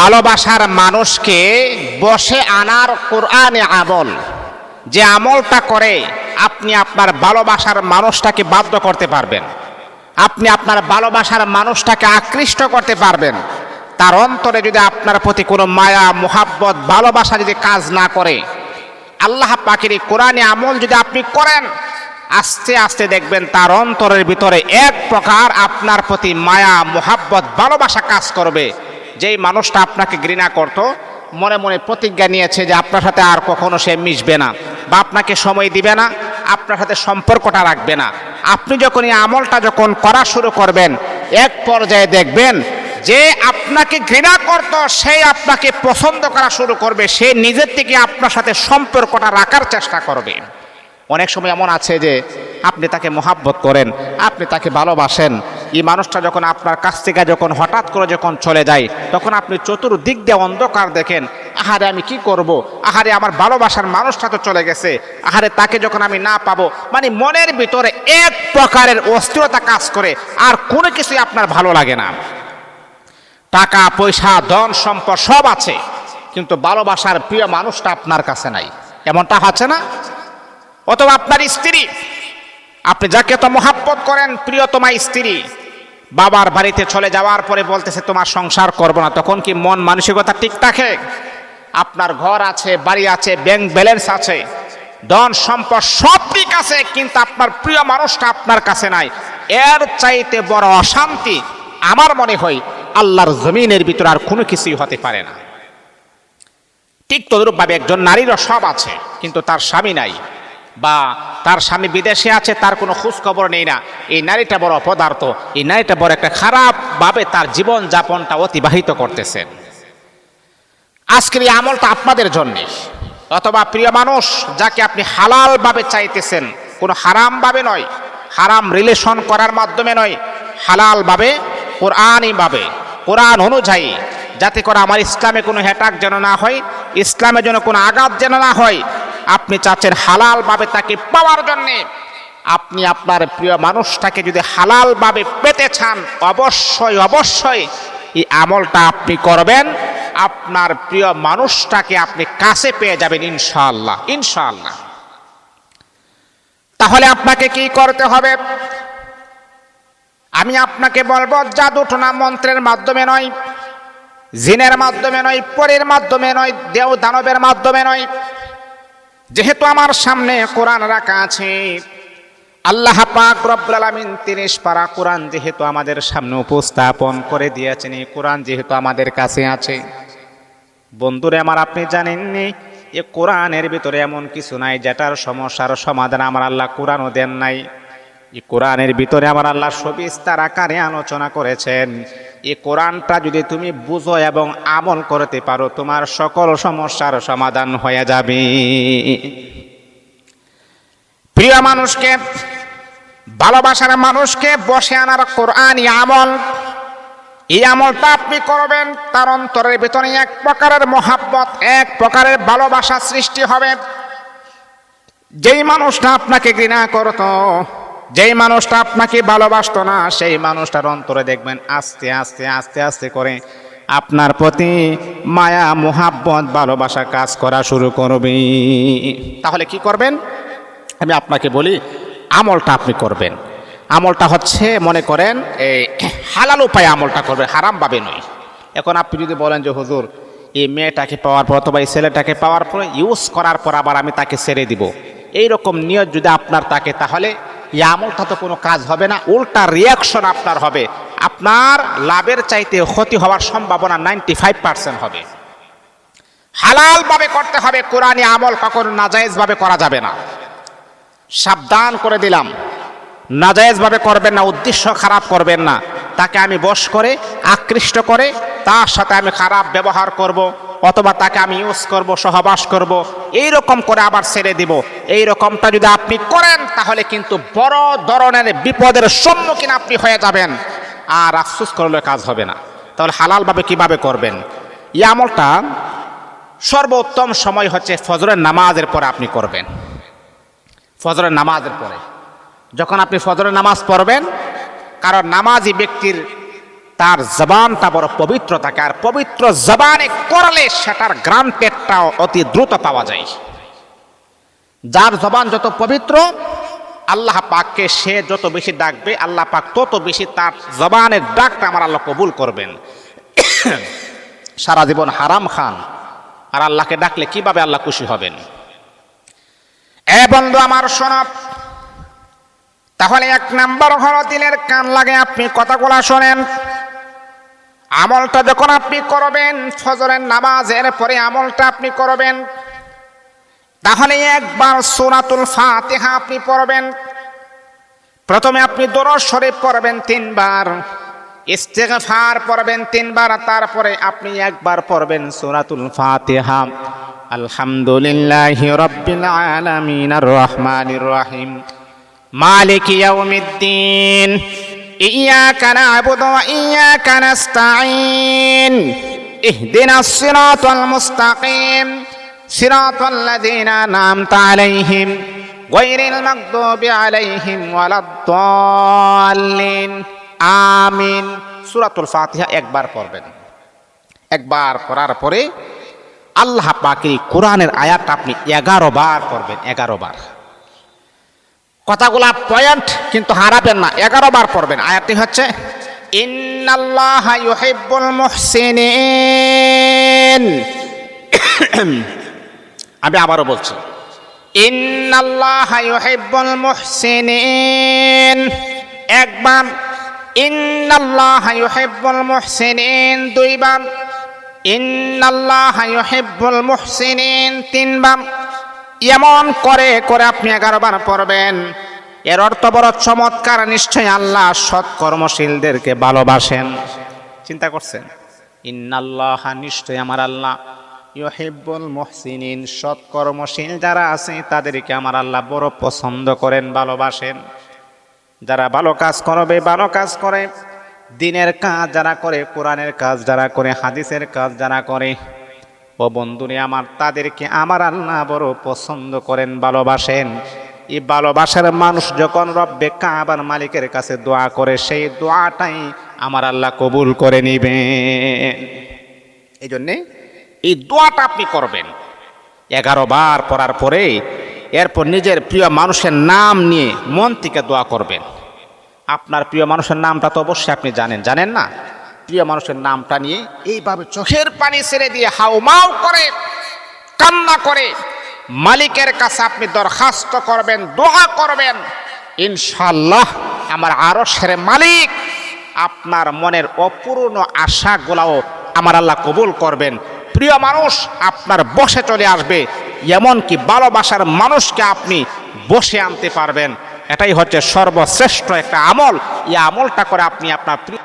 ভালোবাসার মানুষকে বশে আনার কোরআনে আমল, যে আমলটা করে আপনি আপনার ভালোবাসার মানুষটাকে বাধ্য করতে পারবেন, আপনি আপনার ভালোবাসার মানুষটাকে আকৃষ্ট করতে পারবেন। তার অন্তরে যদি আপনার প্রতি কোনো মায়া মোহাব্বত ভালোবাসা যদি কাজ না করে, আল্লাহ পাকের কোরআনে আমল যদি আপনি করেন, আস্তে আস্তে দেখবেন তার অন্তরের ভিতরে এক প্রকার আপনার প্রতি মায়া মোহাব্বত ভালোবাসা কাজ করবে। যেই মানুষটা আপনাকে ঘৃণা করত, মনে মনে প্রতিজ্ঞা নিয়েছে যে আপনার সাথে আর কখনো সে মিশবে না বা আপনাকে সময় দিবে না, আপনার সাথে সম্পর্কটা রাখবে না, আপনি যখন এই আমলটা যখন করা শুরু করবেন, এক পর্যায়ে দেখবেন যে আপনাকে ঘৃণা করত সে আপনাকে পছন্দ করা শুরু করবে, সে নিজের থেকে আপনার সাথে সম্পর্কটা রাখার চেষ্টা করবে। অনেক সময় এমন আছে যে আপনি তাকে মহাব্বত করেন, আপনি তাকে ভালোবাসেন, এই মানুষটা যখন আপনার কাছ থেকে যখন হঠাৎ করে যখন চলে যায়, তখন আপনি চতুর্দিক দিয়ে অন্ধকার দেখেন, আহারে আমি কি করব, আহারে আমার ভালোবাসার মানুষটা তো চলে গেছে, আহারে তাকে যখন আমি না পাবো, মানে মনের ভিতরে এক প্রকারের অস্থিরতা কাজ করে, আর কোনো কিছুই আপনার ভালো লাগে না। টাকা পয়সা ধন সম্পদ সব আছে, কিন্তু ভালোবাসার প্রিয় মানুষটা আপনার কাছে নাই, এমনটা হচ্ছে না? অথবা আপনার স্ত্রী, আপনি যাকে তো মহাব্বত করেন, প্রিয়তমা স্ত্রী বাবার বাড়িতে চলে যাওয়ার পরে বলতেছে তোমার সংসার করব না, তখন কি মন মানসিকতা ঠিক থাকে? আপনার ঘর আছে, বাড়ি আছে, ব্যাংক ব্যালেন্স আছে, ধন সম্পদ সব ঠিক আছে, কিন্তু আপনার প্রিয় মানুষটা আপনার কাছে নাই। এর চাইতে বড় অশান্তি আমার মনে হয় আল্লাহর জমিনের ভিতরে আর কোনো কিছুই হতে পারে না। ঠিক তদরূপভাবে একজন নারীরও সব আছে, কিন্তু তার স্বামী নাই, বা তার স্বামী বিদেশে আছে, তার কোনো খোঁজ খবর নেই না, এই নারীটা বড় অপদার্থ, এই নারীটা বড় একটা খারাপভাবে তার জীবন যাপনটা অতিবাহিত করতেছেন। আজকের এই আমলটা আপনাদের জন্য। অথবা প্রিয় মানুষ যাকে আপনি হালালভাবে চাইতেছেন, কোনো হারামভাবে নয়, হারাম রিলেশন করার মাধ্যমে নয়, হালালভাবে কোরআনীভাবে কোরআন অনুযায়ী, যাতে করে আমার ইসলামে কোনো হ্যাটাক যেন না হয়, ইসলামে যেন কোনো আঘাত যেন না হয়, আপনি চাচ্ছেন হালালভাবে তাকে পাওয়ার জন্যে। আপনি আপনার প্রিয় মানুষটাকে যদি হালালভাবে পেতে চান, অবশ্যই অবশ্যই এই আমলটা আপনি করবেন, আপনার প্রিয় মানুষটাকে আপনি কাছে পেয়ে যাবেন ইনশাআল্লাহ, ইনশাআল্লাহ। তাহলে আপনাকে কি করতে হবে? আমি আপনাকে বলবো, জাদু টোনা মন্ত্রের মাধ্যমে নয়, জিনের মাধ্যমে নয়, পরীর মাধ্যমে নয়, দেও দানবের মাধ্যমে নয়। যেহেতু আমার সামনে কোরআন রাখা আছে, আল্লাহ পাক রব্বুল আলামিন 30 পারা কোরআন যেহেতু আমাদের সামনে উপস্থাপন করে দিয়েছেন, এই কোরআন যেহেতু আমাদের কাছে আছে, বন্ধুরে আমার, আপনি জানেননি এই কোরআনের ভিতরে এমন কিছু নাই যেটার সমস্যার সমাধান আমার আল্লাহ কোরআনও দেন নাই। এই কোরআনের ভিতরে আমার আল্লাহ সবিস্তার আকারে আলোচনা করেছেন। এই কোরআনটা যদি তুমি বুঝো এবং আমল করতে পারো, তোমার সকল সমস্যার সমাধান হয়ে যাবে। প্রিয় মানুষকে, ভালোবাসার মানুষকে বশে আনার কোরআনী আমল, এই আমলটা আপনি করবেন, তার অন্তরের ভিতরে এক প্রকারের মহাব্বত, এক প্রকারের ভালোবাসা সৃষ্টি হবে। যেই মানুষটা আপনাকে ঘৃণা করত, যেই মানুষটা আপনাকে ভালোবাসতো না, সেই মানুষটার অন্তরে দেখবেন আস্তে আস্তে আস্তে আস্তে করে আপনার প্রতি মায়া মোহাব্বত ভালোবাসা কাজ করা শুরু করবে। তাহলে কি করবেন? আমি আপনাকে বলি, আমলটা আপনি করবেন। আমলটা হচ্ছে, মনে করেন এই হালাল উপায়ে আমলটা করবেন, হারামভাবে নয়। এখন আপনি যদি বলেন যে হুজুর, এই মেয়েটাকে পাওয়ার পর অথবা এই ছেলেটাকে পাওয়ার পরে ইউজ করার পর আবার আমি তাকে ছেড়ে দিব, এইরকম নিয়ত যদি আপনার থাকে, তাহলে এই আমলটা তো কোনো কাজ হবে না, উল্টা রিয়াকশন আপনার হবে। আপনার লাভের চাইতে ক্ষতি হওয়ার সম্ভাবনা 95% হবে। হালালভাবে করতে হবে কোরআনী আমল, কখনো নাজায়েজভাবে করা যাবে না। সাবধান করে দিলাম, নাজায়েজভাবে করবেন না, উদ্দেশ্য খারাপ করবেন না। তাকে আমি বশ করে, আকৃষ্ট করে তার সাথে আমি খারাপ ব্যবহার করব, অথবা তাকে আমি ইউজ করব, সহবাস করব, এইরকম করে আবার ছেড়ে দিব, এই রকমটা যদি আপনি করেন, তাহলে কিন্তু বড় ধরনের বিপদের সম্মুখীন আপনি হয়ে যাবেন, আর আফসোস করলে কাজ হবে না। তাহলে হালালভাবে কিভাবে করবেন? এই আমলটা সর্বোত্তম সময় হচ্ছে ফজরের নামাজের পরে আপনি করবেন। ফজরের নামাজের পরে যখন আপনি ফজরের নামাজ পড়বেন, কারণ নামাজি ব্যক্তির তার জবানটা বড় পবিত্র থাকে, আর পবিত্র জবানে করলে সেটার গ্রান্টেডটাও অতি দ্রুত পাওয়া যায়। যার জবান যত পবিত্র, আল্লাহ পাককে সে যত বেশি ডাকবে, আল্লাহ পাক তত বেশি তার জবানের ডাকটা আমার আল্লাহ কবুল করবেন। সারা জীবন হারাম খান আর আল্লাহকে ডাকলে কিভাবে আল্লাহ খুশি হবেন? এ বন্ধু আমার শোনো, তাহলে এক নাম্বার হলো দিলের কান লাগে আপনি কথাগুলা শোনেন। আমলটা যখন আপনি করবেন, ফজরের নামাজের পরে আমলটা আপনি করবেন, তাহলে একবার সূরাতুল ফাতিহা আপনি পড়বেন। প্রথমে আপনি দরুদ শরীফ পড়বেন 3 বার, ইস্তিগফার পড়বেন 3 বার, তারপরে আপনি একবার পড়বেন সূরাতুল ফাতিহা। আলহামদুলিল্লাহি রাব্বিল আলামিন আর রহমানির রহিম মালিকি ইয়াউমিদ্দিন ইয়্যাকা না'বুদু ওয়া ইয়্যাকা নাস্তাঈন ইহদিনাস সিরাতাল মুস্তাকিম সিরাতাল লাযীনা আন'আমতা আলাইহিম গায়রিল মাগদুবি আলাইহিম ওয়ালাদ-দাল্লিন আমিন। সূরাতুল ফাতিহা একবার পড়বেন। একবার পড়ার পরে আল্লাহ পাকের কোরআনের আয়াতটা আপনি 11 বার পড়বেন। 11 বার। কথাগুলা পয়েন্ট কিন্তু হারাবেন না, 11 বার পড়বেন। আয়াতটি হচ্ছে ইন্নাল্লাহা ইউহিব্বুল মুহসিনিন। আমি আবারও বলছি, ইন্নাল্লাহা ইউহিব্বুল মুহসিনিন। একবার ইন্নাল্লাহা ইউহিব্বুল মুহসিনিন। 2 বার ইন্নাল্লাহা ইউহিব্বুল মুহসিনিন। 3 বার। এমন করে করে আপনি 11 বার পড়বেন। এর অর্থ বড় চমৎকার, নিশ্চয় আল্লাহ সৎকর্মশীলদেরকে ভালোবাসেন। চিন্তা করছেন? ইন্নাল্লাহা, নিশ্চয় আমার আল্লাহ, ইউহিব্বুল মুহসিনিন, সৎকর্মশীল যারা আছে তাদেরকে আমার আল্লাহ বড় পছন্দ করেন, ভালোবাসেন। যারা ভালো কাজ করবে, ভালো কাজ করে, দিনের কাজ যারা করে, কোরআনের কাজ যারা করে, হাদিসের কাজ যারা করে, ও বন্ধুরে আমার, তাদেরকে আমার আল্লাহ বড় পছন্দ করেন, ভালোবাসেন। এই ভালোবাসার মানুষ যখন রব্বে কাবার মালিকের কাছে দোয়া করে, সেই দোয়াটাই আমার আল্লাহ কবুল করে নিবেন। এই জন্যে এই দোয়াটা আপনি করবেন 11 বার পড়ার পরে। এরপর নিজের প্রিয় মানুষের নাম নিয়ে মন থেকে দোয়া করবেন। আপনার প্রিয় মানুষের নামটা তো অবশ্যই আপনি জানেন না? প্রিয় মানুষের নামটা নিয়ে এইভাবে চোখের পানি ছেড়ে দিয়ে হাউমাউ করে কান্না করে মালিকের কাছে আপনি দরখাস্ত করবেন, দোয়া করবেন। ইনশাআল্লাহ আমার আরশের মালিক আপনার মনের অপূর্ণ আশাগুলাও আমার আল্লাহ কবুল করবেন। প্রিয় মানুষ আপনার বসে চলে আসবে, এমনকি ভালোবাসার মানুষকে আপনি বসে আনতে পারবেন। এটাই হচ্ছে সর্বশ্রেষ্ঠ একটা আমল। এই আমলটা করে আপনি আপনার প্রিয়